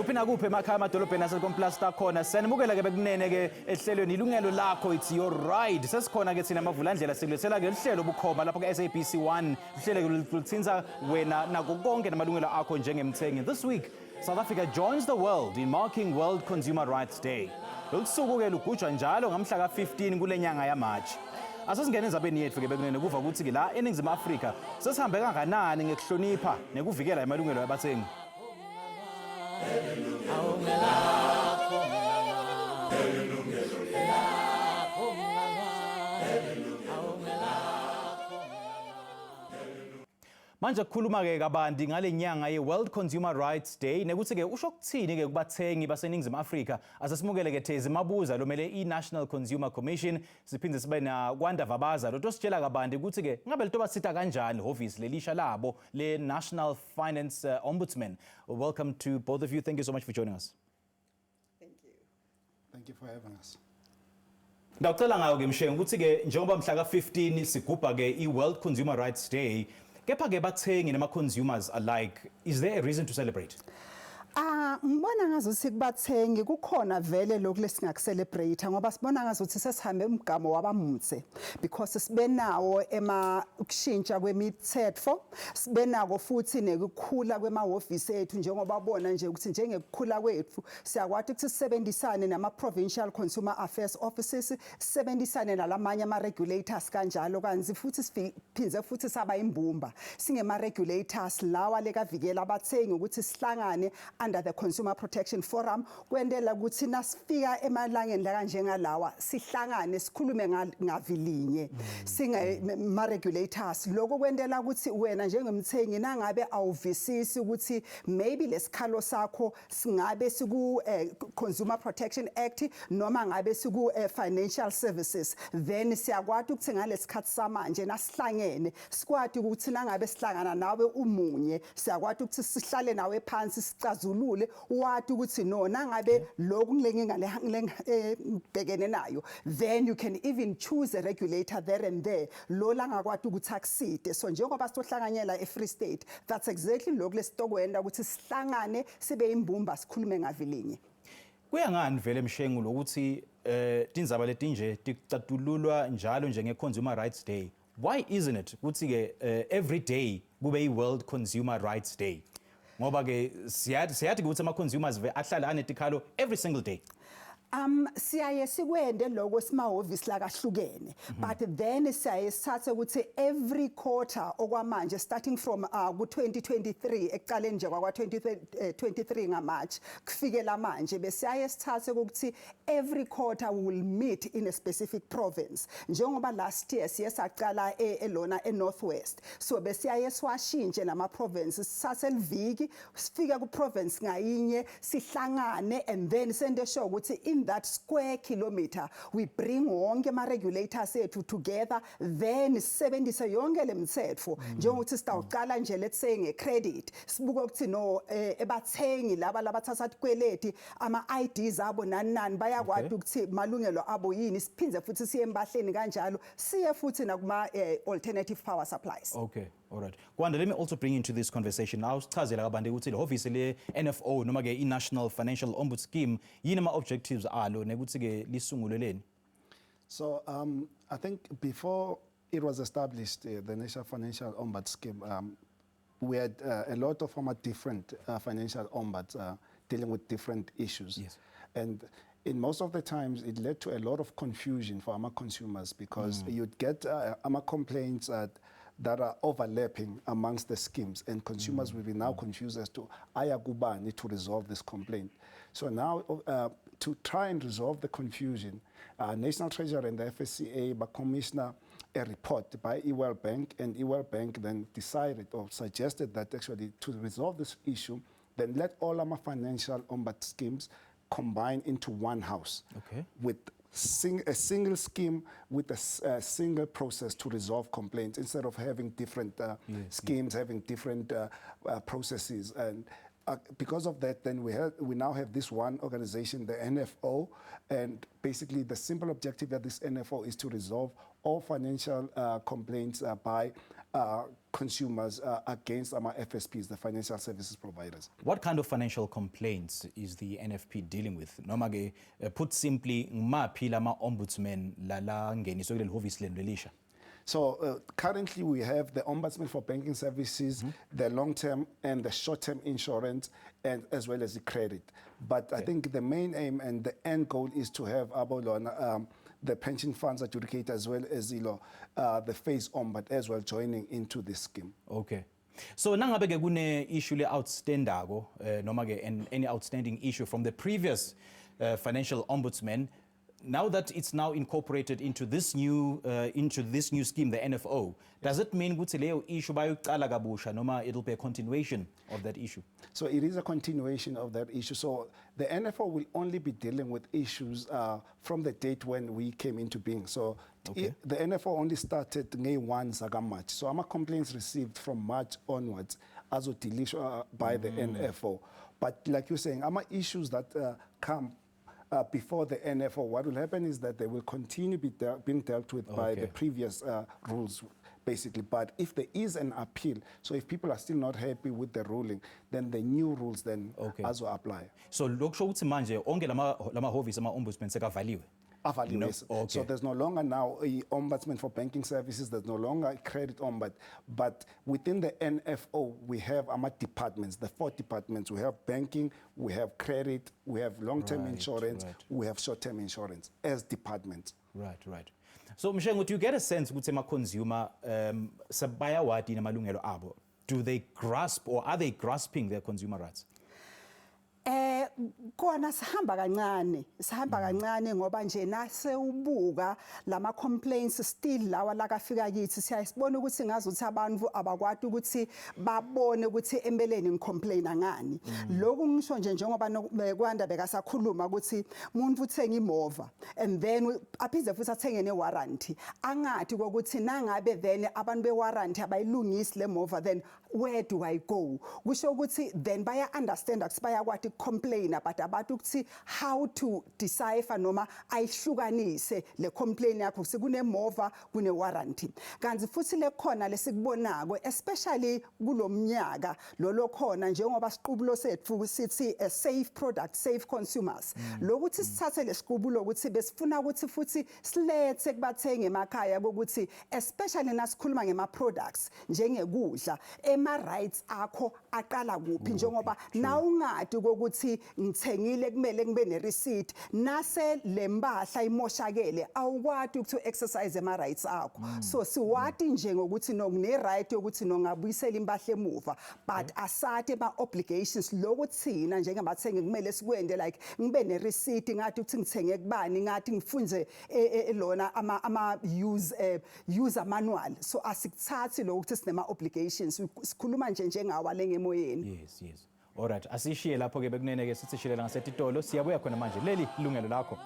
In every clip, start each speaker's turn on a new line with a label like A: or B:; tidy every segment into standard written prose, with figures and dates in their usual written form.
A: Kuphina kuphi emakhaya amadolobheni asekomplasta khona sanibukela ke bekunene ke ehlelweni ilungelo lakho it's your right sesikhona ke thina amavulandlela sikulethela ke lihlelo bukhoma lapho ke SABC 1 lihlelo kulithinza wena nako konke namalungelo akho njengemthengi. This week South Africa joins the world in marking World Consumer Rights Day. Lokusuku ke lugujwa njalo ngamhla ka-15 kule nyanga yaMarch. Asesingene ezabeni yethu ke bekunene kuva ukuthi ke la eNingizimu Afrika sesihambe kanganani ngekuhlonipha nekuvikela amalungelo yabathengi. Manje kukhuluma ke kabanti ngale nyanga ye-World Consumer Rights Day nekuthi ke usho kuthini ke kubathengi baseNingizimu Afrika asesimukele ke Thezi Mabuza lomele i-National Consumer Commission siphinde sibe na Kwanda Vabaza lo tositshela kabanti ukuthi ke ngabe lento basitha kanjani office lelisha labo le National Financial Ombudsman. Welcome to both of you. Thank you so much for joining us.
B: Thank you. Thank you for having us.
A: Ngicela ngayo ke mshengu ukuthi ke njengoba mhla ka-15 sigubha ke i-World Consumer Rights Day. Kepha ke bathengi nama-consumers alike, is there a reason to celebrate?
C: Ngibona ngazuthi kubathengi kukhona vele lokho lesingakucelebrate ngoba sibona ngazuthi sesihambe umgamo wabamutse because sibenawo ukushintsha kwemithetho sibenako futhi nekukhula kwemahhovisi ethu njengoba bona nje ukuthi njengekukhula kwethu siyakwazi ukuthi sisebenzisane nama-provincial consumer affairs offices sisebenzisane nalamanye ama-regulators kanjalo kanzi futhi siphindze futhi saba imbumba singema-regulators lawa lekavikela abathengi ukuthi sihlangane under the Consumer Protection Forum kwendela ukuthi nasifika emalangeni la kanjengalawa sihlangane sikhulume ngavilinye ma regulators lokho kwendela ukuthi wena njengemthengi nangabe awuvisisi ukuthi maybe lesikhalo sakho singabe siku Consumer Protection Act noma ngabe siku Financial Services then siyakwazi ukuthi ngalesikhathi samanje nasihlangene sikwadi ukuthi nangabe sihlangana nawe umunye siyakwazi ukuthi sihlale nawe phansi sicazulule wathi ukuthi no nangabe lokhu ngibhekene nayo then you can even choose a regulator there and there lo la ngakwazi ukuthi akuside so njengoba sizohlanganyela eFree State that's exactly lokho lesitokwenda ukuthi sihlangane sibe imbumba sikhulume ngavilinye.
A: Kuya ngani vele mshengu lokuthi tindzaba letinje ticatululwa njalo njenge-Consumer Rights Day? Why isn't it ukuthi ke every day kube i-World Consumer Rights Day? Ngoba ke siyathi ukuthi ama-consumers ahlala anetikhalo every single day.
C: Siyaye sikwende lokho simahhovisi la kahlukene but then siyaye sithathe ukuthi every quarter okwamanje starting from ku-2023 ekuqaleni nje kwa-2023 ngaMarch kufikela manje besiyaye sithathe ukuthi every quarter will meet in a specific province njengoba last year siye saqala elona eNorthwest so besiyaye siwashintshe nama-provinces sithathe liviki sifike ku-province ngayinye sihlangane and then sende sure ukuthi in that square kilometer we bring wonke ama-regulators ethu together then sisebenzise yonke lemithetho njengokuthi sitawuqala nje let's say nge-credit sibuke ukuthi no ebathengi laba labathatha kweleti ama-IDs abo nani bayakwazi ukuthi malungelo abo yini siphindze futhi siye embahleni kanjalo siye futhi nakuma-alternative power supplies.
A: Okay. All right. Kwanda, let me also bring into this conversation. Now, sichazela kabanti ukuthi le office le NFO noma ke i-National Financial Ombud Scheme yini ama-objectives alo nekuthi ke lisunguleleni?
B: So I think before it was established, the National Financial Ombud Scheme, we had a lot of different financial ombuds dealing with different issues.
A: Yes.
B: And in most of the times, it led to a lot of confusion for our consumers because you'd get our complaints that are overlapping amongst the schemes, and consumers will be now confused as to ayakubani to resolve this complaint. So now, to try and resolve the confusion, National Treasury and the FSCA commissioned a report by World Bank, and World Bank then decided or suggested that actually to resolve this issue, then let all our financial ombud schemes combine into one house with a single scheme with a single process to resolve complaints instead of having different schemes, having different processes. And because of that, then we now have this one organization, the NFO, and basically the simple objective of this NFO is to resolve all financial complaints by consumers against our FSPs, the financial services providers.
A: What kind of financial complaints is the NFP dealing with? Noma ke put simply ngimaphi lama ombudsman lala ngeniswe kuleli hhovisi lenu lelisha?
B: So currently we have the Ombudsman for Banking Services, the long-term and the short-term insurance, and as well as the credit. But I think the main aim and the end goal is to have the pension funds adjudicate as well as the phase ombud as well joining into this scheme.
A: Okay. So nangabe ke kune issue le outstanding noma ke any outstanding issue from the previous financial ombudsman, now that it's now incorporated into this new scheme, the NFO, does it mean ukuthi leyo issue bayoqala kabusha noma it'll be a continuation of that issue?
B: So it is a continuation of that issue. So the NFO will only be dealing with issues from the date when we came into being. So the NFO only started May 1 March. So our complaints received from March onwards as deleted by the NFO. But like you're saying, our issues that come before the NFO, what will happen is that they will continue being dealt with by the previous rules, basically. But if there is an appeal, so if people are still not happy with the ruling, then the new rules then also apply.
A: So lokusho ukuthi manje onke lama hhovisi ama ombudsman sekavaliwe.
B: No. So there's no longer now a Ombudsman for Banking Services, there's no longer a credit ombud, but within the NFO, we have our departments, the 4 departments. We have banking, we have credit, we have long-term insurance, we have short-term insurance as departments.
A: Right. So Mshengu, do you get a sense ukuthi ama-consumer sabayawadi namalungelo abo? Do they grasp or are they grasping their consumer rights?
C: Kona sihamba kancane ngoba nje nase ubuka lama complaints still lawa la kafika kithi siyasibona ukuthi ngazuthi abantu abakwati ukuthi babone ukuthi empeleni ngicomplaina ngani. Lokhu ngisho nje njengoba kwanda bekasakhuluma ukuthi umuntu uthenga imova and then aphize futhi athenge ne warranty angathi ukuthi nangabe then abantu be warranty abayilungisi le mova, then where do I go? Kusho ukuthi then baya understand ukuthi bayakwati complain but about ukuthi how to decipher noma ayihlukanise le complaint yakho ukuthi kune mova kune warranty. Kanti futhi lekhona lesikubonako especially kulomnyaka lo khona njengoba siqubulo sethu sithi a safe product, safe consumers. Lokuthi sithathe lesiqubulo ukuthi besifuna ukuthi futhi silethe kubathenga emakhaya ukuthi especially nasikhuluma ngema products njengekudla ema rights akho aqala kuphi njengoba na ungadi ukuthi ngithengile kumele ngibe ne receipt nase lempahla imoshakele awukwati ukuthi exercise ama rights akho. So siwati nje ngokuthi ngine right yokuthi ngabuyisela impahla emuva, but asate ma obligations lokuthina njengabathengi kumele sikwende like ngibe ne receipt ngathi ukuthi ngithenge kubani ngathi ngifunze lona ama user manual. So asikuthathi lokuthi sinema obligations sikhuluma nje njengawa lengemoyeni.
A: Yes. Alright, asishiye lapho ke bekunene ke sithi shilela ngasetitolo siyabuya khona manje leli ilungelo lakho.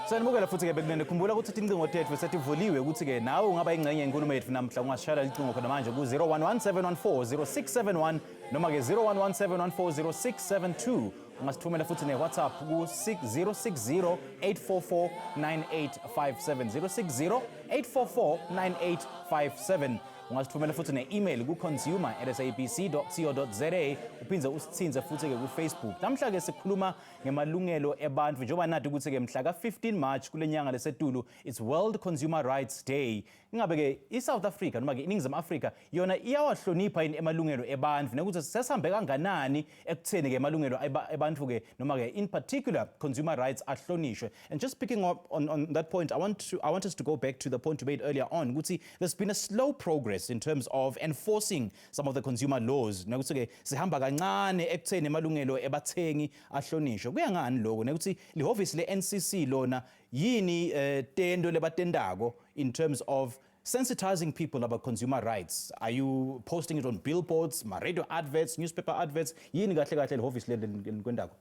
A: Sanibukela futhi ke bekunene khumbula ukuthi incingo tethu setivuliwe ukuthi ke nawe ungaba ingcenye yenkulumo yethu namhla ungashayela icingo khona manje ku 0117140671 noma ke 0117140672 ungasithumela futhi ne WhatsApp ku 060 844 9857 060 844 9857. Ungasithumela futhi ne-email ku consumer@sabc.co.za uphindze usithinze futhi ke ku Facebook. Namhla ke sikhuluma ngemalungelo ebantu njengoba nathi ukuthi ke mhla ka 15 March kule nyanga lesetulu it's World Consumer Rights Day. Ingabe ke iSouth Africa noma ke iNingizimu Afrika yona iyawahlonipha yini emalungelo ebantu nekuthi sesambe kanganani ekutheni ke emalungelo ebantu ke noma ke in particular consumer rights ahlonishwe. And just picking up on that point, I want us to go back to the point you made earlier on ukuthi there's been a slow progress in terms of enforcing some of the consumer laws. Nekuthi ke sihamba kancane ekutheni emalungelo ebathengi ahlonishwe. Kuyangani lokho nekuthi lihhovisi le NCC lona yini tendo lebatendako in terms of sensitizing people about consumer rights? Are you posting it on billboards, radio adverts, newspaper adverts? Yini kahle kahle lehhovisi kwendako?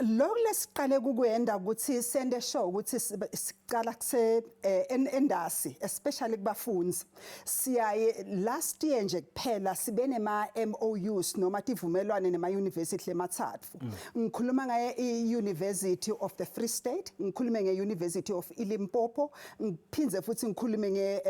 C: Lokho lesiqale kukwenza ukuthi sende show ukuthi siqala kuse endasi especially kubafundi siyaye last year nje kuphela sibe nema MOUs noma tivumelwane nema university lemathathu ngikhuluma ngaye i-University of the Free State ngikhulume nge-University of Limpopo ngiphinze futhi ngikhulume nge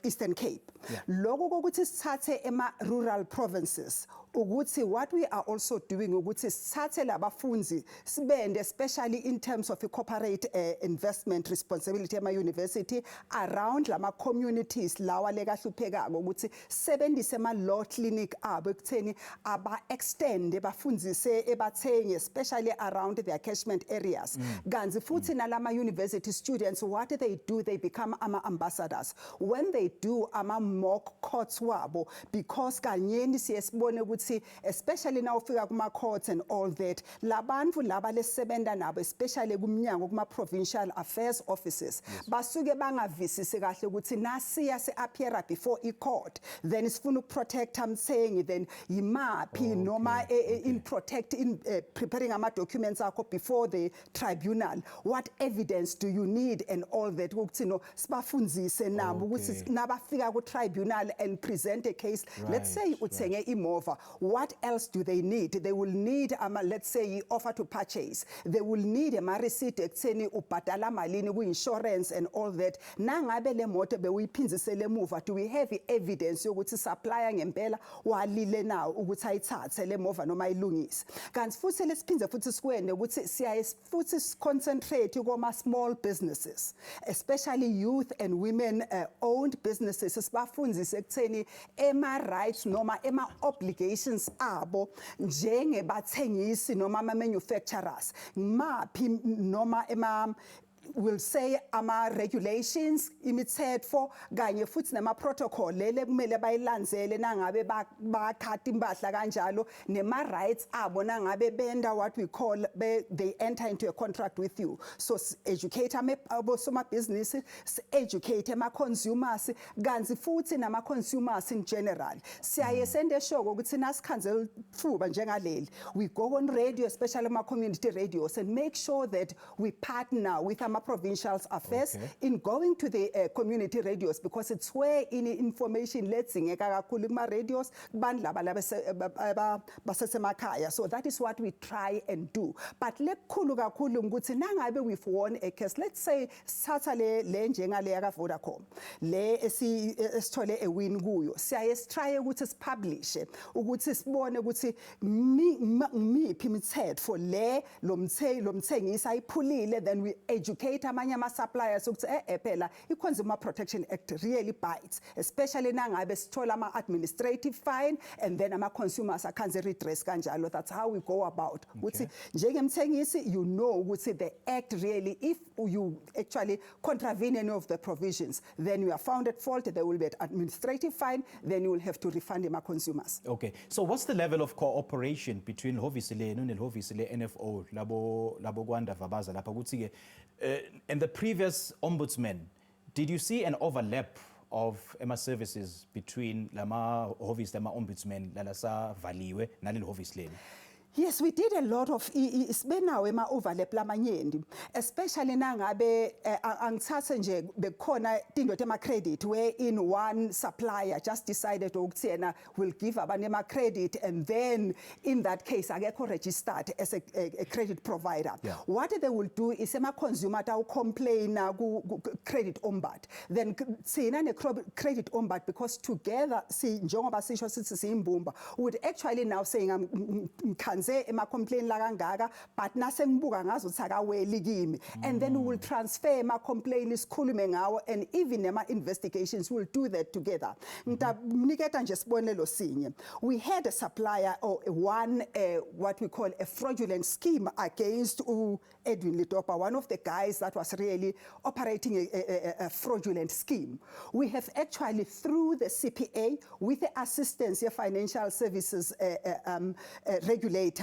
C: Eastern Cape lokho ukuthi sithathe ema rural provinces ukuthi what we are also doing ukuthi sithathe labafundi sibende especially in terms of corporate investment responsibility ema university around lama communities lawa lekahluphekako ukuthi sebenzise ama law clinic abo ekutheni aba extend bafundise ebathengi especially around their catchment areas kanzi futhi nalama university students what they become ama ambassadors when they do ama mock courts wabo because kanyeni siyesibone ukuthi especially now ufika kuma courts and all that labantu laba lesebenza nabo especially kumnyango kuma provincial affairs offices basuke bangavisisi kahle ukuthi nasiya se appear before I court then sifuna ukuprotect amthengi then yimapi noma in preparing ama documents akho before the tribunal what evidence do you need and all that ukuthi no sibafundzise nabo ukuthi nabafika ku tribunal and present a case let's say uthenge imova what else do they need? They will need let's say offer to purchase. They will need a receipt ekutheni ubhadala malini ku insurance and all that. Nangabe le moto bewuyiphinzisele emuva do we have evidence yokuthi supplier ngempela walile na ukuthi ayithathe le mova noma ayilungise. Kanti futhi lesiphinze futhi sikwende ukuthi siyaye futhi concentrate kuma small businesses especially youth and women owned businesses sibafundzise ekutheni ema rights noma ema obligations abo njengebathengisi noma ama manufacturers maphi noma ema will say ama regulations imithetho kanye futhi nama protocol lele kumele bayilandzele nangabe bakhathi impahla kanjalo nema rights abo nangabe benda what we call they enter into a contract with you so educate abo soma business educate ama consumers kanzi futhi nama consumers in general siyaye sende shoko ukuthi nasikhanzela fuba njengaleli we go on radio especially ama community radios and make sure that we partner with provincial affairs in going to the community radios because it's where in information ledzingeka kakhulu kuma radios kubantu laba basesemakhaya so that is what we try and do but lekhulu kakhulu ukuthi nangabe we've won a case let's say satha le njengale yaka Vodacom le esithole a win kuyo siyaye try ukuthi sipublish ukuthi sibone ukuthi miphi imithetho le lomthengisa ayiphulile then we educate amanye ama suppliers ukuthi phela i-Consumer Protection Act really bites especially nangabe sithola ama administrative fine and then ama consumers akhanze redress kanjalo that's how we go about ukuthi njengemthengisi you know ukuthi the act really if you actually contravene any of the provisions then you are found at fault there will be an administrative fine then you will have to refund my consumers.
A: Okay, so what's the level of cooperation between lehhovisi lenu nelehhovisi le-NFO labo kwanda vabaza lapha ukuthi ke and the previous ombudsman, did you see an overlap of EMA services between lama hhovisi lama ombudsman lalasa valiwe naleli hhovisi lenu?
C: Yes, we did a lot of isbenawe ema overlap lamanyeni especially nangabe angithathe nje bekhona indot ema credit where in one supplier just decided ukuthi yena will give abanye ama credit and then in that case akekho registered as a credit provider. What they will do is ema consumer ta complain ku credit ombud then sina ne credit ombud because together si njengoba sisho sithi siyimbumba would actually now saying ema complain la kangaka but nase ngibuka ngazo ukuthi akaweli kimi and then we will transfer ema complaint isikhulume ngawo and even ema investigations will do that together. Ngitamniketa nje sibonelo sinye we had a supplier or one what we call a fraudulent scheme against Edwin Litopa, one of the guys that was really operating a fraudulent scheme. We have actually through the CPA with the assistance of financial services regulator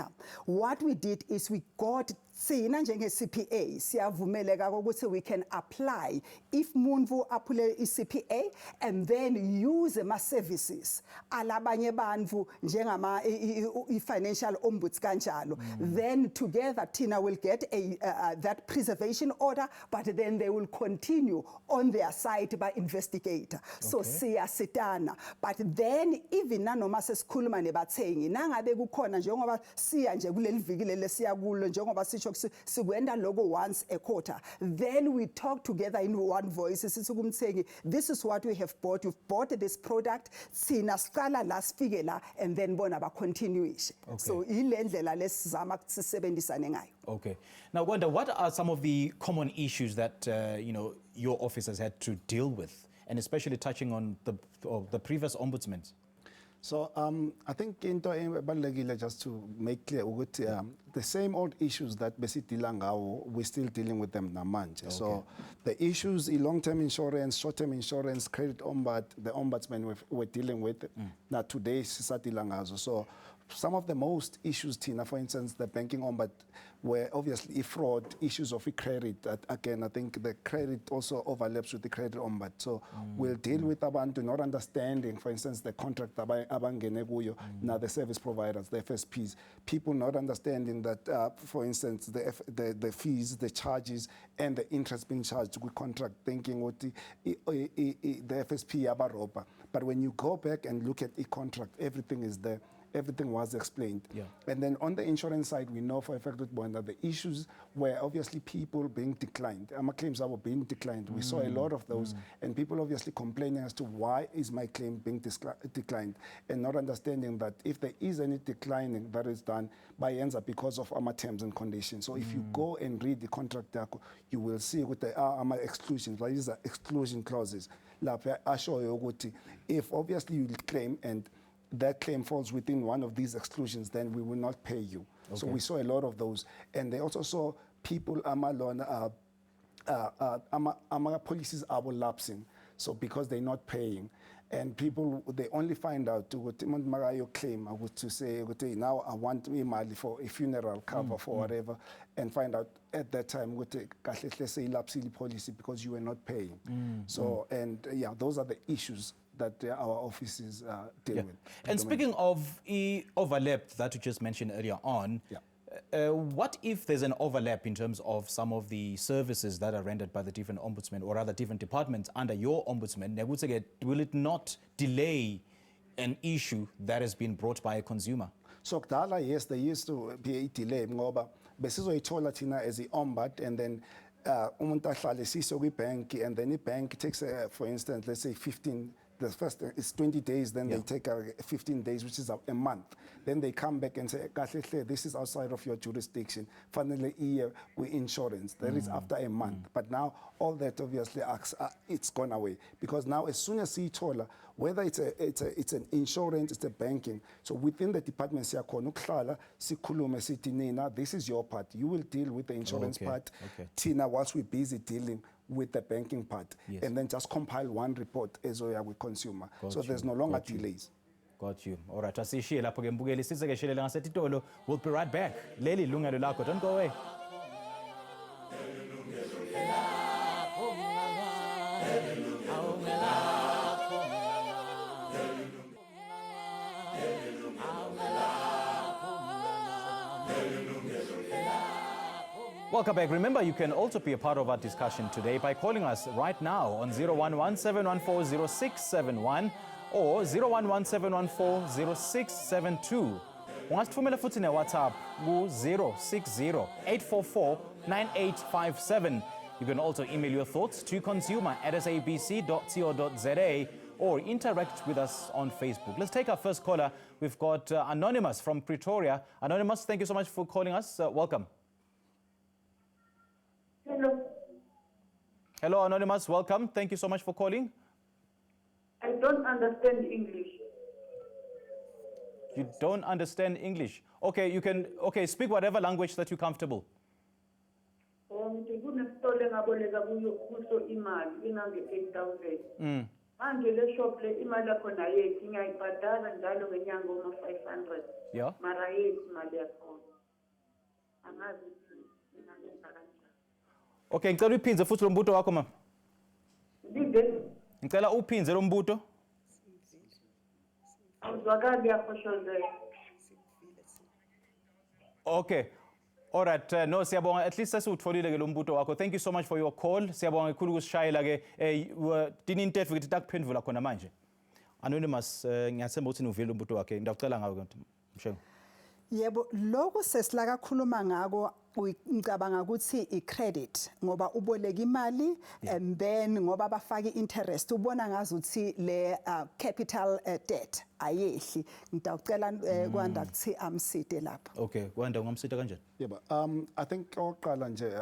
C: what we did is we got sina njenge-CPA siyavumeleka ukuthi we can apply if muntu aphule i-CPA and then use ama-services alabanye bantu njengama i-financial ombuds kanjalo. Then together Tina will get that preservation order, but then they will continue on their side by investigator. So siyasitana, but then even nanoma sesikhuluma nebathengi nangabe kukhona njengoba siya nje kuleli viki leli siya kulo njengoba sisho sikwenda logo once a quarter, then we talk together in one voice sithi kumthengi, this is what we have bought, you've bought this product, sina siqala la sifike la, and then bona ba continue. So ilendlela lesizama sisebenzisane ngayo.
A: Okay. Now, Wanda, what are some of the common issues that your office has had to deal with, and especially touching on the previous ombudsman?
B: So I think into ebalulekile just to make clear ukuthi the same old issues that besidila ngawo, we're still dealing with them namanje. So the issues, long-term insurance, short-term insurance, credit ombud, the ombudsman we're dealing with, now today sisadila ngazo. So some of the most issues, Tina, for instance, the banking ombud, were obviously fraud, issues of credit. That again, I think the credit also overlaps with the credit ombud. So we'll deal with abantu not understanding, for instance, the contract abangene kuyo, now the service providers, the FSPs, people not understanding that, for instance, the fees, the charges, and the interest being charged with contract, thinking what the FSP abaropa. But when you go back and look at the contract, everything is there. Everything was explained. And then on the insurance side, we know for a fact that the issues were obviously people being declined. Claims are being declined. We saw a lot of those, and people obviously complaining as to why is my claim being declined, and not understanding that if there is any declining that is done by ends up because of our terms and conditions. So if you go and read the contract, you will see what there are exclusions. Like these are exclusion clauses. I show you if obviously you claim and that claim falls within one of these exclusions, then we will not pay you. So we saw a lot of those. And they also saw people, policies are lapsing. So because they're not paying. And people, they only find out to claim, I would to say, now I want money for a funeral cover for whatever, and find out at that time, let's say lapse policy because you were not paying. So, and those are the issues that our offices deal with.
A: And speaking of overlap that you just mentioned earlier on, what if there's an overlap in terms of some of the services that are rendered by the different ombudsmen or other different departments under your ombudsman? Will it not delay an issue that has been brought by a consumer?
B: So kudala, yes, there used to be a delay ngoba besizoyithola thina as the ombud, and then umuntu ahlale siso kwi-bank, and then i-bank takes, for instance, let's say 15. The first is 20 days, then they take 15 days, which is a month. Then they come back and say, this is outside of your jurisdiction. Finally, with insurance. That is after a month. But now, all that obviously, it's gone away. Because now, as soon as told, whether it's an insurance, it's a banking, so within the department, this is your part. You will deal with the insurance part. Tina, whilst we're busy dealing with the banking part, and then just compile one report as we are with consumer. So there's no longer delays.
A: Got you. All right, asishiye lapho ke mbukeli sizeke shelele ngasetitolo. We'll be right back. Leli Yilungelo Lakho, don't go away. Welcome back. Remember, you can also be a part of our discussion today by calling us right now on 011-714-0671 or 011-714-0672. Ungasithumela futhi WhatsApp ku-060-844-9857. You can also email your thoughts to consumer@sabc.co.za or interact with us on Facebook. Let's take our first caller. We've got Anonymous from Pretoria. Anonymous, thank you so much for calling us. Welcome.
D: Hello.
A: Hello, Anonymous. Welcome. Thank you so much for calling.
D: I don't understand English.
A: You don't understand English. Okay, you can speak whatever language that you're comfortable.
D: Kunesitolo engaboleka kuso imali ingange-8,000. Manje le shop le imali yakhona yethu ngiyayibhadala njalo ngenyanga oma-500.
A: Yeah.
D: Mara yethu imali yakhona. Angazi
A: Okay, ngicela uphinze futhi lo mbuto wakho mama.
D: Lize
A: Ngicela uphinze lo mbuto.
D: awuzwakali yakhoshozela.
A: Okay. All right, no siyabonga, at least sesiwutfolile ke lo mbuto wakho. Thank you so much for your call. Siyabonga kakhulu kusishayela ke dini interview kithi takuphendvula khona manje. Anonymous ngiyathemba ukuthi nivile lo mbuto wakhe. Ngiyacela ngawe Mshengu.
C: Yebo, lokho sesila kakhuluma ngako ngicabanga ukuthi i-credit ngoba uboleka imali and then ngoba bafaka i-interest ubona ngazuthi le capital debt ayehli. Ngidacela kwanda kuthi amsite lapho.
A: Okay, kwanda ungamsita kanjani?
B: Yebo, I think oqala nje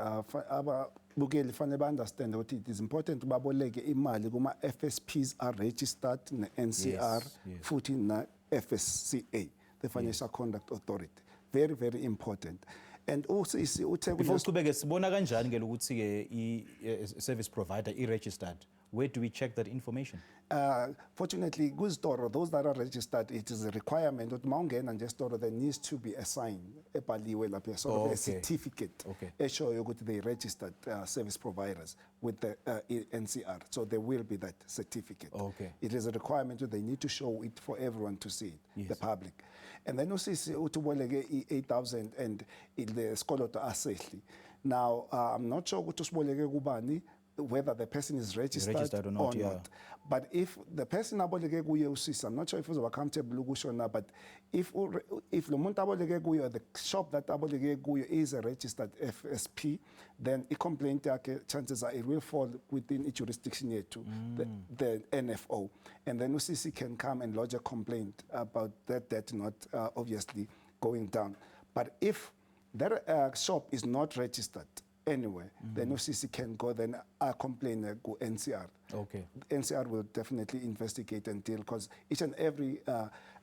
B: ababukeli fanele understand ukuthi it is important baboleke imali kuma FSPs are registered ne NCR futhi na FSCA, the Financial Conduct Authority. Very, very important. And also
A: Before uqhubeke sibona kanjani ke ukuthi ke i-service provider i-registered? Where do we check that information?
B: Fortunately, kuzitoro, those that are registered, it is a requirement that mawungena nje store there needs to be a sign ebhaliwe lapha, sort of a certificate eshoyo ukuthi they registered service providers with the NCR. So there will be that certificate. It is a requirement that they need to show it for everyone to see it, the public. And then usisi utuboleke 8,000 and the skoloto asehli. Now, I'm not sure ukuthi usiboleke kubani, whether the person is registered or not. But if the person aboleke kuye usisi, I'm not sure if it was comfortable ukusho na, but if lo muntu aboleke kuye, the shop that aboleke kuye is a registered FSP, then a complaint chances are it will fall within a jurisdiction yethu, the NFO. And then usisi can come and lodge a complaint about that debt not obviously going down. But if that shop is not registered anyway, then UCC can go then complain to NCR. NCR will definitely investigate and deal, because each and every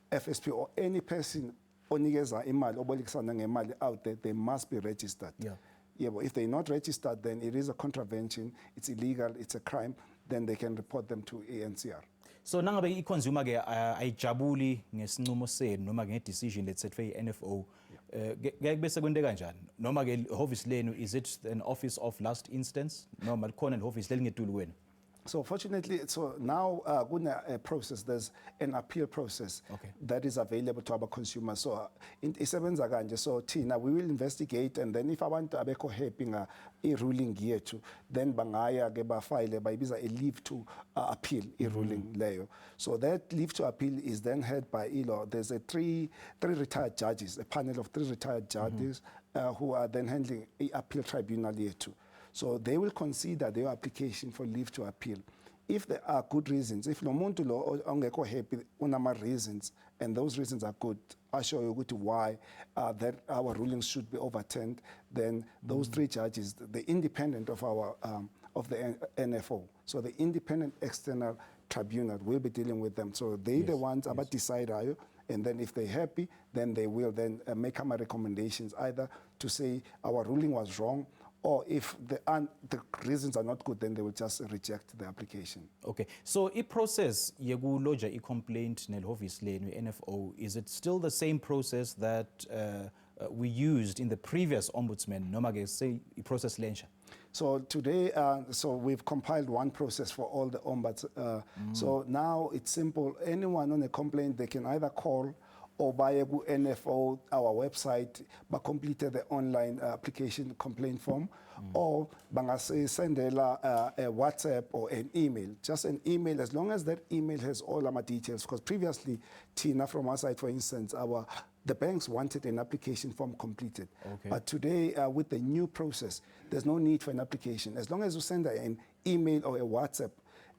B: FSP or any person onikeza imali obolekisana ngemali out there, they must be registered. But if they're not registered, then it is a contravention, it's illegal, it's a crime, then they can report them to NCR.
A: So nangabe i-consumer ke ayijabuli ngesinqumo senu noma nge-decision let's say i-NFO, ngeke bese kwente kanjani? Noma ke office lenu, is it an office of last instance noma likhona office lelingetulu kwenu?
B: So fortunately, so now a process, there's an appeal process that is available to our consumers. So isebenza kanje, so Tina, we will investigate, and then if abantu abekho happy nga i-ruling yethu, then bangaya ke bafile bayibiza a leave to appeal i-ruling leyo. So that leave to appeal is then heard by ILO. There's a three retired judges, a panel of 3 retired judges who are then handling the appeal tribunal yethu. So they will consider their application for leave to appeal. If there are good reasons, if no muntu lo ongekho happy unama reasons, and those reasons are good, I show you why that our rulings should be overturned, then those 3 judges, the independent of our of the NFO, so the independent external tribunal will be dealing with them. So they the ones about decide, and then if they're happy, then they will then make some recommendations, either to say our ruling was wrong, or if the reasons are not good, then they will just reject the application. Okay,
A: so i-process yekuloja i-complaint nel-office lenu NFO, is it still the same process that we used in the previous ombudsman, noma ke say i-process lensha?
B: So today, so we've compiled one process for all the ombuds. So now it's simple. Anyone on a complaint, they can either call or via NFO, our website, but completed the online application complaint form, or send a WhatsApp or an email. Just an email, as long as that email has all our details. Because previously, Tina, from our side, for instance, the banks wanted an application form completed. But today, with the new process, there's no need for an application. As long as you send an email or a WhatsApp,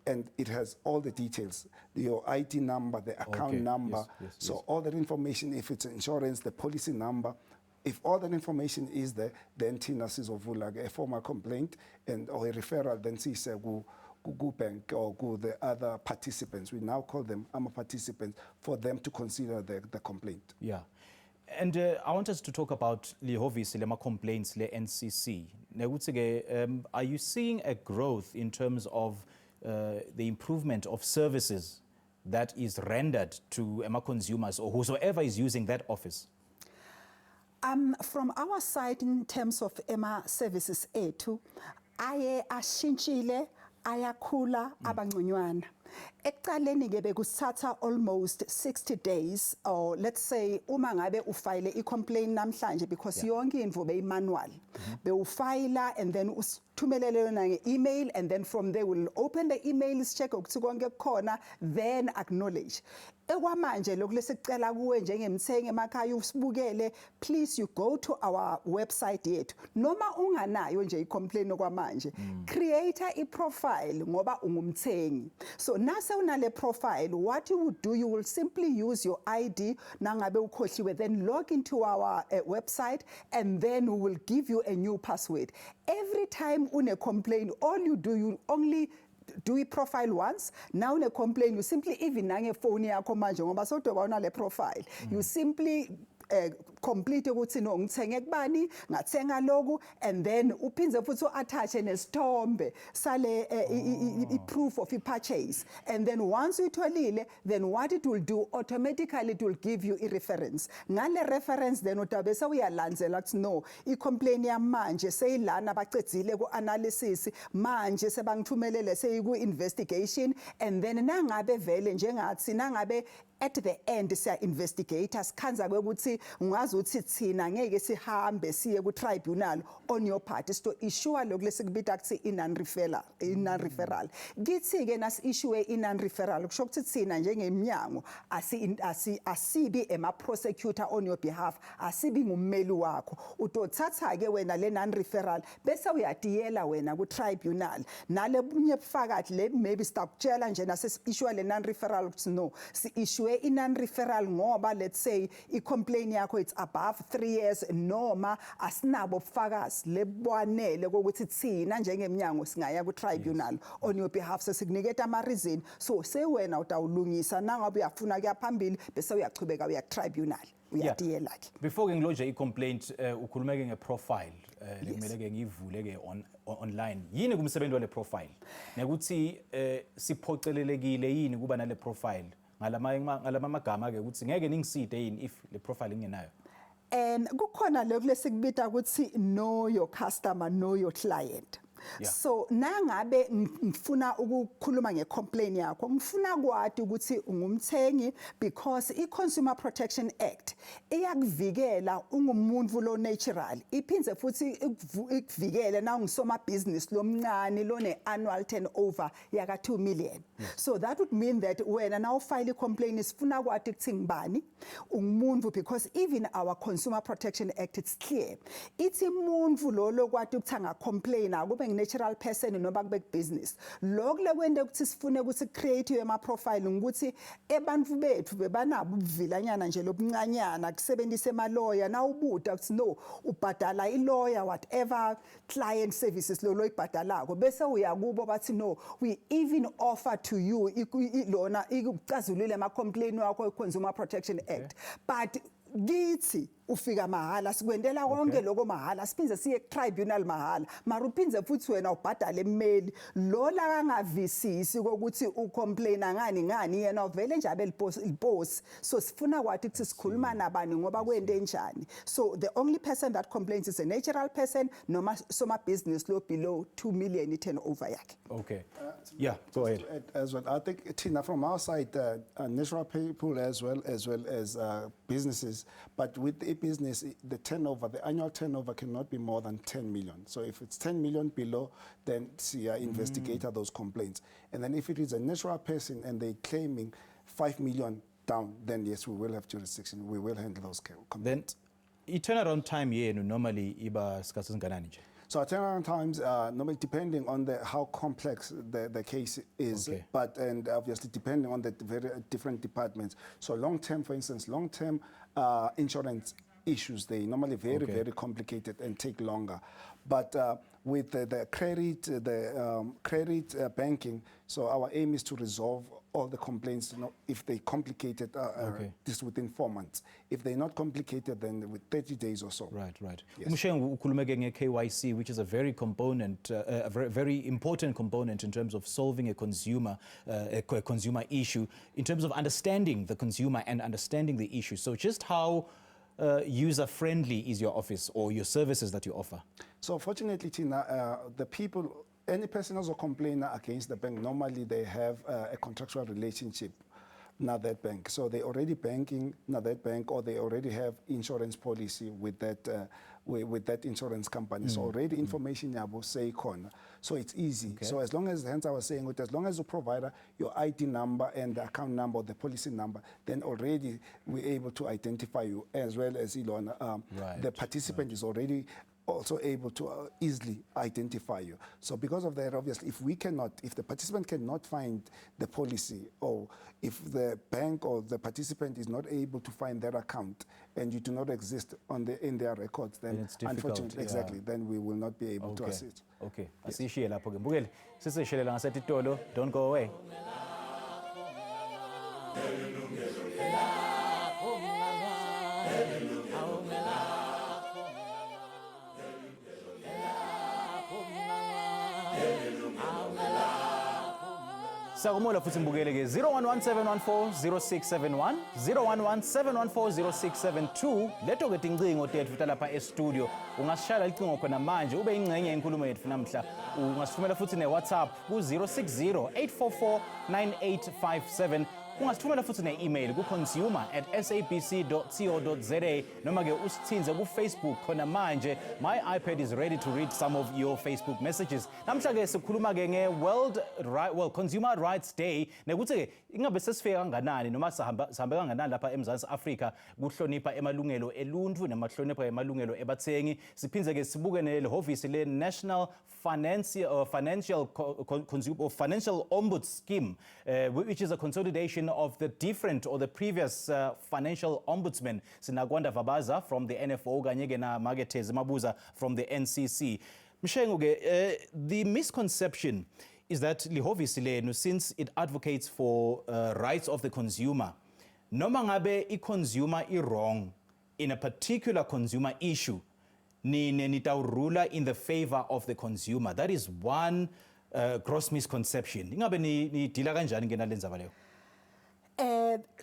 B: and it has all the details, your ID number, the account number, so all that information, if it's insurance, the policy number, if all that information is there, then Tina sees a formal complaint and or a referral, then sees go bank or go the other participants. We now call them participants for them to consider the complaint.
A: And I want us to talk about the office, the complaints, the NCC. Are you seeing a growth in terms of the improvement of services that is rendered to consumers or whosoever is using that office?
C: From our side, in terms of services A2, aye ashintshile ayakhula abangconywana. Ekuqaleni ke bekusatha almost 60 days, or let's say uma ngabe ufile i-complaint namhlanje, because yonke info beyi-manual. Bewufila and then usithumelele yona nge-email, and then from there we'll open the email, check ukuthi konke kukhona, then acknowledge. Ekwamanje lokhu lesicela kuwe njengemthengi emakhaya usibukele, please you go to our website yethu. Noma unganayo nje i-complaint okwamanje, create i-profile ngoba ungumthengi. So nase unale profile, what you would do, you will simply use your ID nangabe ukhohliwe, then log into our website, and then we will give you a new password. Every time une complaint, all you do, you only do a profile once. Now une complaint, you simply, even nange phone yakho manje ngoba sodoba unale profile, you simply complete ukuthi no ngithenge kubani ngathenga loku, and then uphinze futhi uattach nesithombe sale proof of purchase, and then once uyitholile, then what it will do, automatically it will give you a reference. Ngale reference then utabe sewuyalandzela ukuthi no i-complaint yamanje seyilana bacedzile ku-analysis, manje sebangithumelele seyiku-investigation, and then nangabe vele njengathi nangabe at the end siya investigator sikhanza kwekuthi ungazi ukuthi thina ngeke sihambe siye ku tribunal on your part, to issue lokho lesikubita kuthi non-referral. Kithi ke nas issue non-referral kusho ukuthi thina njengemnyango asibi ema prosecutor on your behalf, asibi ngummeli wakho. Utothatha ke wena le non-referral bese uyadiyela wena ku tribunal. Nale bunye bufakathi le maybe sitakutshela nje nase issue le non-referral ukuthi no si issue non-referral ngoba let's say i-complaint yakho it's above 3 years, noma asinabo bufakazi lebwanele kokuthi thina njengemnyango singaya ku tribunal on your behalf, sesikuniketa ama reason, so sewena utawulungisa nangabe uyafuna kuya phambili bese uyachubeka uya tribunal uyadiyela ke.
A: Before ngilodge i-complaint ukhulumeke nge-profile lekumele ke ngivule ke online, yini kumsebenzi wale profile nekuthi siphocelelekile yini kuba nale profile ngalama magama ke ukuthi ngeke ningiside yini if le profile ingenayo?
C: Kukhona lokho lesikubita ukuthi know your customer, know your client. So nangabe ngifuna ukukhuluma ngecomplaint yakho, ngifuna kwathi ukuthi ungumthengi, because i-Consumer Protection Act iyakuvikela ungumuntu lo natural, iphinze futhi ikuvikele na ungisoma business lomncane lone annual turnover yaka 2 million. So that would mean that wena now file complaint isifuna kwathi kuthi ngibani ungumuntu, because even our Consumer Protection Act it's clear, ithi umuntu lo kwathi ukuthanga complain akube natural person noma kube business. Lokho lekwende ukuthi sifune ukuthi create ama profile ukuthi ebantfu bethu bebanabo ubuvilanyana nje lobuncanyana kusebenzisa ema lawyer na ubuda ukuthi no ubhadala I lawyer whatever client services lo ibhadalako bese uyakubo bathi no we even offer to you lona ikucazulule ama complaint wakho i-Consumer Protection Act, but githi ufika mahala sikwendela konke lokho mahala siphinze siye tribunal mahala mara uphinze futhi wena ubhadale emmeli lola kangavisisi ukuthi ucomplain ngani yena uvele nje abe liboss, so sifuna kwathi ukuthi sikhuluma nabani ngoba kwende njani. So the only person that complains is a natural person noma soma business lo below 2 million turnover yakhe.
A: Okay. Yeah, go ahead.
B: As well, I think Tina, from our side, natural people as well as businesses, but with the business, the turnover, the annual turnover cannot be more than 10 million. So if it's 10 million below, then investigate those complaints. And then if it is a natural person and they're claiming 5 million down, then yes, we will have jurisdiction. We will handle those complaints.
A: Then, turnaround time yenu normally iba sikhathi singanani nje?
B: So our turnaround times normally depending on how complex the case is, but and obviously depending on the very different departments. So long-term, for instance, long-term insurance issues, they normally very complicated and take longer. But with the credit banking, so our aim is to resolve all the complaints, if they complicated, this within 4 months. If they're not complicated, then with 30 days or so.
A: Right, right.
B: Yes.
A: KYC, which is a very very important component in terms of solving a consumer issue, in terms of understanding the consumer and understanding the issue. So just how user-friendly is your office or your services that you offer?
B: So fortunately, Tina, the people, any person who's a complainer against the bank, normally they have a contractual relationship, not that bank. So they already banking, not that bank, or they already have insurance policy with that insurance company. So already information yabo say corner. So it's easy.
A: Okay.
B: So as long as, hence I was saying, as long as you provide your ID number and the account number, or the policy number, then already we're able to identify you, as well as Ilona, the participant is already also able to easily identify you. So because of that, obviously, if the participant cannot find the policy, or if the bank or the participant is not able to find their account and you do not exist in their records, then
A: it's difficult,
B: unfortunately, exactly, then we will not be able to assist.
A: Okay. Asishiye lapho ke. Mbukeli, siseshelela ngasetitolo. Don't go away. Sakumola futhi mbukele ke 0117140671 0117140672 leto ke tincingo tethu talapha e-studio ungasishayela icingo khona manje ube ingcenye yenkulumo yethu namhla ungasithumela futhi ne-WhatsApp ku 060 844 9857 ungasithumela futhi ne-email ku-consumer@sabc.co.za noma ke usithinze ku-Facebook khona manje. My iPad is ready to read some of your Facebook messages. Namhla ke sikhuluma ke Consumer Rights Day nekuthi ke ingabe sesifike kanganani noma sihambe kanganani lapha eMzansi Afrika kuhlonipha emalungelo eluntu namahlonipha emalungelo ebathengi. Siphindze ke sibuke nelehhovisi le-National Financial Ombud Scheme, which is a consolidation of the different or the previous financial ombudsmen. Sinakwanda Vabaza from the NFO, kanye na Magethe Mabuza from the NCC. Mshengu ke, the misconception is that lihhovisi lenu, since it advocates for rights of the consumer, noma ngabe i-consumer wrong in a particular consumer issue, nitawurula in the favor of the consumer. That is one gross misconception. Ingabe ni deala kanjani ngena lendzaba leyo?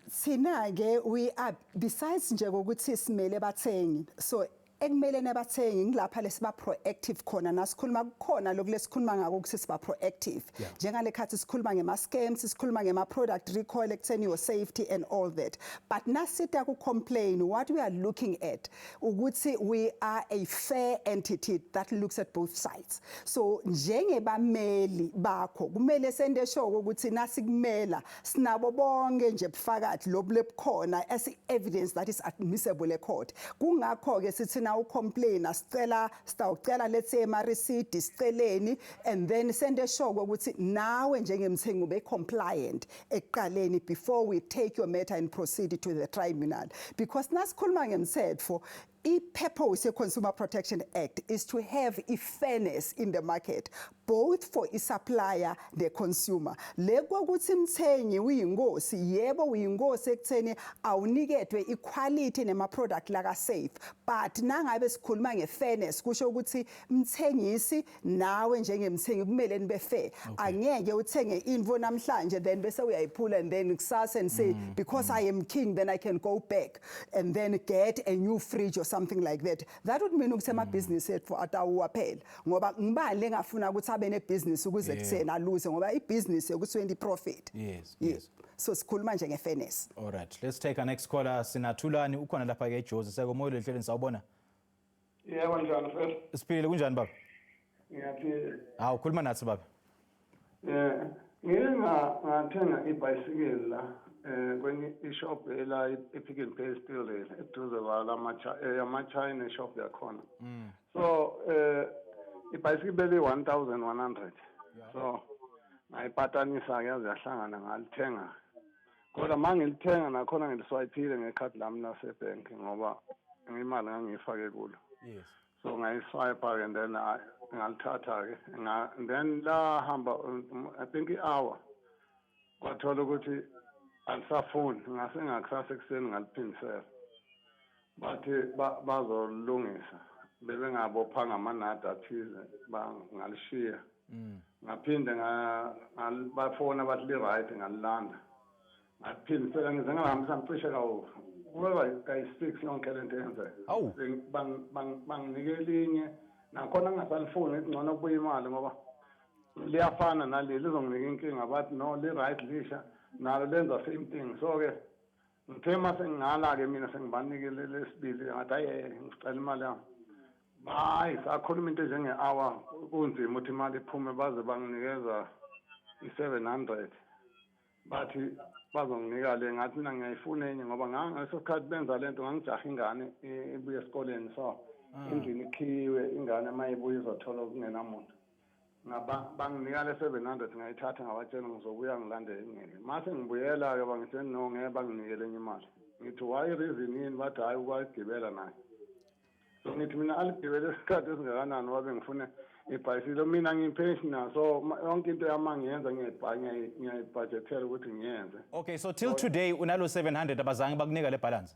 C: Sina ke we are, besides nje ukuthi simele bathengi, so ekumele nabathengi ngilapha lesiba proactive khona nasikhuluma kukhona lokulesikhuluma ngako ukuthi siba proactive njengale khathi sikhuluma ngema scams, sikhuluma ngema product recall ekutheni your safety and all that. But nasita ku complain, what we are looking at ukuthi we are a fair entity that looks at both sides. So njengebameli bakho kumele sende show ukuthi nasikumela sinabo bonke nje bufakathi lobulebukhona as evidence that is admissible at court. Kungakho ke sithi now complain sitawucela let's say ma receipt siceleni and then send a show ukuthi nawe njengemthengi ube compliant ekuqaleni before we take your matter and proceed to the tribunal, because nasikhuluma ngemthetho i-purpose ye-Consumer Protection Act is to have a fairness in the market, both for a supplier the consumer. Lekwa ukuthi mthengi uyingosi, yebo uyingosi ekutheni awuniketwe equality nema product laka safe, but nangabe sikhuluma ngefairness kusho ukuthi mthengisi nawe njengemthengi kumele nibe fair. Angeke uthenge info namhlanje then bese uyayiphula and then kusasa and say because I am king then I can go back and then get a new fridge or something like that. That would mean ukuthi ama-business ethu atawuwa phela ngoba ngibani lengafuna ukuthi abe ne-business ukuze kuthena aluze ngoba i-business yokuthi profit.
A: Yes.
C: So sikhuluma nje nge-fairness.
A: All right, let's take our next caller. Sinathulani ukhona lapha ke eJozi. Sekomoyile ehlelweni sawubona.
E: Yebo njani mfethu?
A: Siphile kunjani baba?
E: Ngiyaphila.
A: Hawu khuluma nathi baba.
E: Ngike ngathenga ibhayisikili la kwenye ishop la ePick n Pay still eduze kwala ama-China shop yakhona. So ibhayisikili beli 1100. So ngayipatanisa ke yaze yahlangana ngalithenga. Kodwa mangilithenga nakhona ngiliswayipile ngekhadi lami lasebhenki ngoba imali ngangiyifake kulo.
A: Yes.
E: So ngayiswipe and then ngalithatha ke then la hamba I think i-hour kwathola ukuthi alisafuni ngase ngakusasa ekuseni ngaliphindisela bathi bazolungisa bebengabophanga amanada athize ngalishiya ngaphinde bafona bathi li-right ngalilanda ngaphindisela ngize ngahambisa ngicishe kube kayi-6 yonke lento eyenzeka.
A: Awu.
E: Banginike elinye nakhona ngingasalifuni ngcono kubuya imali ngoba liyafana naleli lizonginika inkinga bathi no li-right lisha nalo lenza same thing. So-ke ngithe uma sengingala-ke mina sengibanikele lesibili ngathi hhayi ngicela imali yami. Hayi sakhuluma into njenge-hour kunzima ukuthi imali iphume baze banginikeza i-700 bathi bazonginika le ngathi mina ngiyayifuna enye ngoba ngaleso sikhathi benza lento ngangijaha ingane ibuye esikoleni so endlini ikhiwe ingane uma ibuye izothola kungenamuntu banginika le 700 ngayithatha ngabatshela ngizobuya ngilandele ingeke mase ngibuyela-ke bangithi no ngeke banginikele enye imali ngithi why reason yini bathi hhayi ukwagibela naye so ngithi mina aligibele isikhathi esingakanani wabe ngifune ibhayisikili mina ngiyi-pensioner so yonke into yama ngiyenza ngiyayibhajethela ukuthi ngiyenze.
A: Okay, so till today unalo 700 abazange bakunika le balance?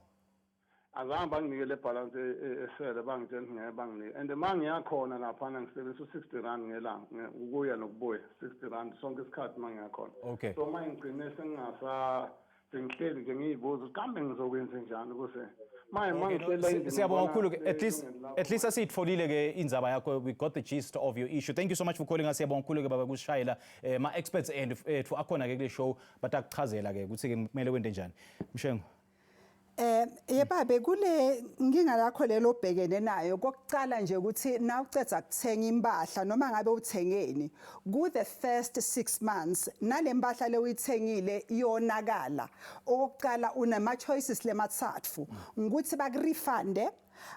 E: Azange banginike le balance esele bangitshela ukuthi ngeke banginike and uma ngiyakhona laphana ngisebenzisa u-60 ngelanga ukuya nokubuya 60 sonke isikhathi uma ngiyakhona.
A: Okay.
E: So uma ngigcine sengihleli nje ngiyibuza kambe ngizokwenza njani ukuze
A: Siyabonga kakhulu at least asiyitfolile ke indzaba yakho. We got the gist of your issue. Thank you so much for calling us. Siyabonga kakhulu ke baba kushayela ma experts and ethu akhona ke kule show batakuchazela ke ukuthi ke kumele wente njani. Mshengo.
C: Yebabe kule nginga lakho lelo bhekene nayo kokucala nje ukuthi na ucetha kuthenga impahla noma ngabe uthengeni ku the first 6 months nalempahla le uyithengile iyonakala okuqala unama choices lemathathu ukuthi bakurefund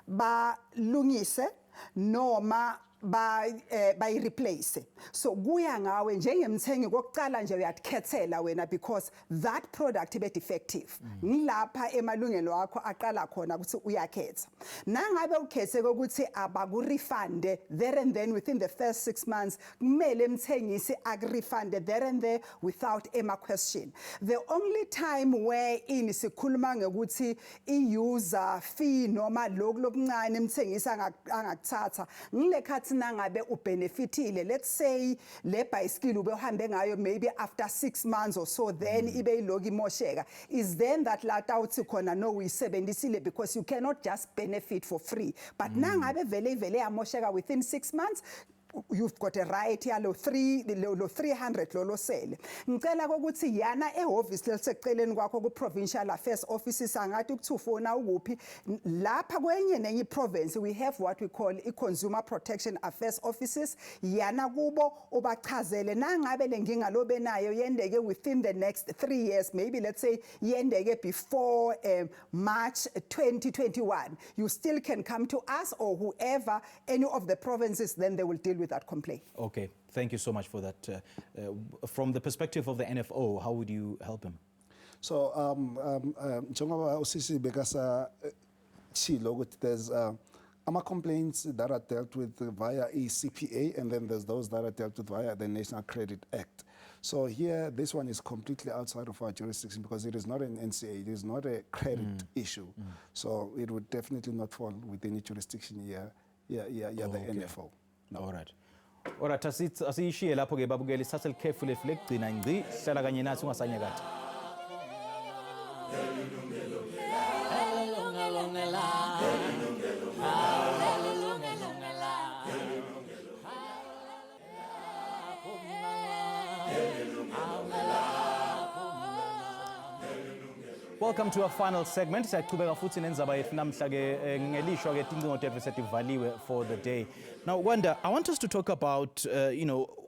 C: balungise noma by replace. So kuya ngawe njengemthengi kokucala nje uyakhethela wena because that product ibe defective. Ngilapha emalungelo akho aqala khona ukuthi uyakhetha. Nangabe ukhethe ukuthi abakurefund there and then within the first 6 months kumele mthengisi akurefund there and there without any question. The only time where sikhuluma ngokuthi i-user fee noma lokuncane mthengisi angakuthatha ngilekhathi nangabe ubenefitile, let's say le bicycle ube uhambe ngayo maybe after 6 months or so then ibe iloki mosheka, is then that lata uthi khona no uyisebenzisile because you cannot just benefit for free. But nangabe vele yamosheka within 6 months you've got a right yalo 300 lolo sele. Ngicela ukuthi yana ehhovisi leliseceleni kwakho ku provincial affairs offices angathi ukuthufona ukuphi lapha kwenye nenye province we have what we call i-consumer protection affairs offices. Yana kubo ubachazele nangabe lenkinga lobe nayo yendeke within the next 3 years, maybe let's say yendeke before March 2021, you still can come to us or whoever, any of the provinces, then they will deal with that complaint.
A: Okay, thank you so much for that. From the perspective of the NFO, how would you help him?
B: So, njengoba usisi bekasa chilo ukuthi there's complaints that are dealt with via CPA, and then there's those that are dealt with via the National Credit Act. So here, this one is completely outside of our jurisdiction because it is not an NCA, it is not a credit issue. So it would definitely not fall within the jurisdiction here, the NFO.
A: No. All right. All right, asiyishiye lapho ke babukeli isathe carefully lekugcina ngci hlala kanye nathi ungasanyekati. Welcome to our final segment. Siyaqhubeka futhi nenzaba yethu namhla ke ngelishwa ke tincingo tethu setivaliwe for the day. Now, Wanda, I want us to talk about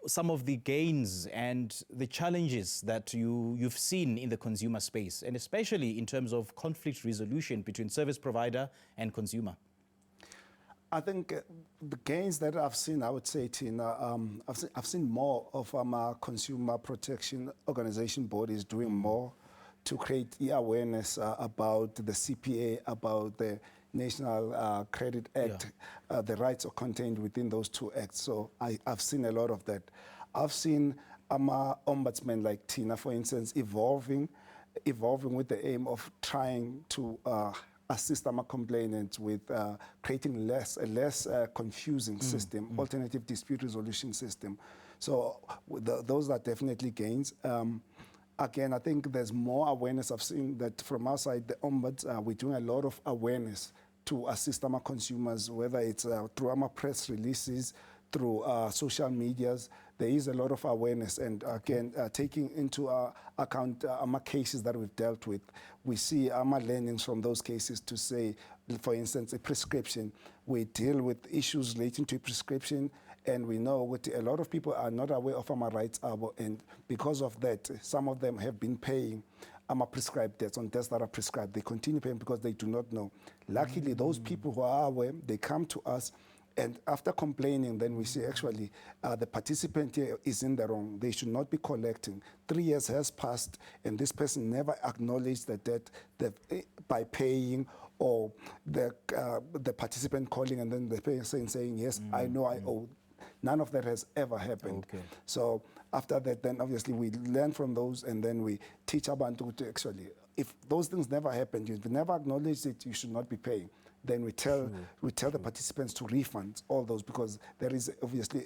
A: some of the gains and the challenges that you've seen in the consumer space, and especially in terms of conflict resolution between service provider and consumer.
B: I think the gains that I've seen, I would say, Tina, I've seen more of our consumer protection organization bodies doing more to create awareness about the CPA, about the National Credit Act, the rights are contained within those two acts. So I've seen a lot of that. I've seen ombudsmen like Tina, for instance, evolving with the aim of trying to assist our complainants with creating a less confusing system, alternative dispute resolution system. So those are definitely gains. again, I think there's more awareness. I've seen that from our side, the ombuds, we're doing a lot of awareness to assist our consumers, whether it's through our press releases, through social medias. There is a lot of awareness, and again, taking into account our cases that we've dealt with, we see our learnings from those cases to say, for instance, a prescription. We deal with issues relating to prescription, and we know what a lot of people are not aware of our rights, and because of that, some of them have been paying prescribed debts on debts that are prescribed. They continue paying because they do not know. Luckily, those people who are aware, they come to us, and after complaining, then we say, actually, the participant here is in the wrong. They should not be collecting. 3 years has passed, and this person never acknowledged the debt by paying, or the participant calling and then the person saying, yes, I know I owe. None of that has ever happened.
A: Okay.
B: So after that, then obviously we learn from those, and then we teach abantu to actually, if those things never happened, you've never acknowledged it, you should not be paying. Then we tell the participants to refund all those, because there is obviously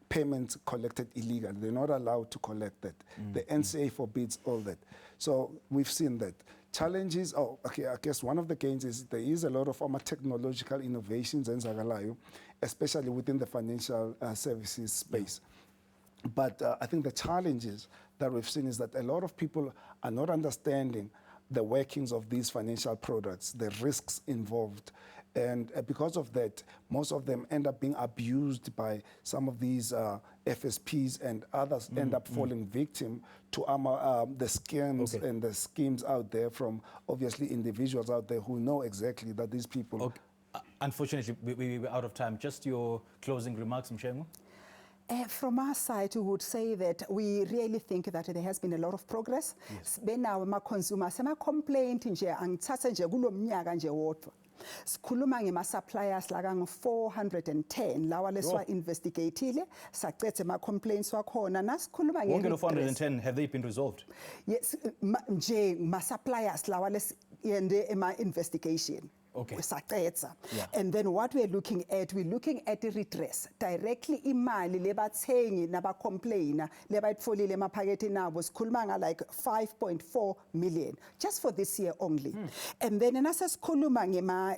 B: payments collected illegally. They're not allowed to collect that. The NCA forbids all that. So we've seen that. Challenges, I guess one of the gains is there is a lot of technological innovations in Zagalayo, especially within the financial services space. But I think the challenges that we've seen is that a lot of people are not understanding the workings of these financial products, the risks involved. And because of that, most of them end up being abused by some of these FSPs, and others end up falling victim to the scams and the schemes out there from obviously individuals out there who know exactly that these people...
A: Okay. Unfortunately, we're out of time. Just your closing remarks, Mshengu?
C: From our side, we would say that we really think that there has been a lot of progress. Benawo ama-consumers, ama-complaint nje angithatha nje kulo mnyaka nje wodwa. Sikhuluma ngema-suppliers la kangu-410 lawa leswa-investigatile, sacethe ama-complaints wakhona, nasikhuluma
A: Wonke lo 410, have they been resolved?
C: Yes, nje ma-suppliers lawa yende ema-investigation.
A: Okay.
C: Yeah. And then what we're looking at the redress. Directly imali lebathengi naba-complainer lebayitfolile emaphakethini nabo sikhuluma like 5.4 million just for this year only. And then nasesikhuluma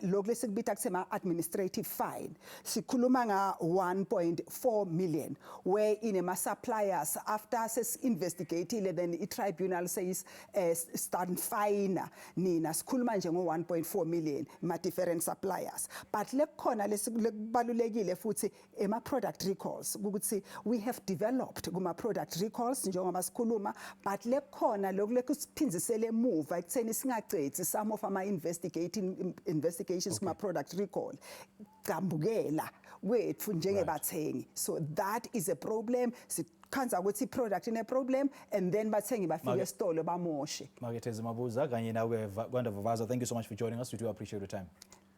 C: lokhu lesikubita kusema administrative fine sikhuluma nga 1.4 million, where in suppliers after ses-investigatile then i-tribunal says start fine nina sikhuluma nje ngo 1.4 million different suppliers. But lekhona lesibalulekile futhi product recalls ukuthi we have developed product recalls njengoba sikhuluma, but lekhona lokulephinzisele emuva ekutheni singacethi some of investigations product recall gambukela wethu njengebathengi. So that is a problem. Khanza ukuthi product ine problem, and then bathengi bafike esitolo bamoshe.
A: Makethezi Mabuza kanye nawe Gwanda Vavaza, thank you so much for joining us. We do appreciate your time.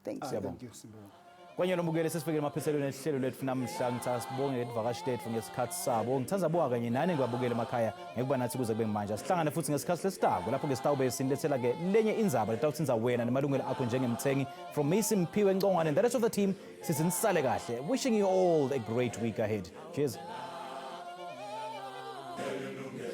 C: Thank you.
B: Thank you, Simbonga.
A: Kwanye nomukele sesifikele emaphethelweni ehlelo lethu namhla. Ngithatha sibonge ivakashi lethu ngesikhathi sabo. Ngithanza bonga kanye nani ngibabukele emakhaya ngekuba nathi kuze kube manje. Sihlangane futhi ngesikhathi lesitako lapho ngesitawube sinilethela ke lenye indzaba letawuthinza wena nemalungelo akho njengemthengi. From me Simpiwe Ngongwane and the rest of the team, sizinisale kahle. Wishing you all a great week ahead. Cheers.
F: Hallelujah.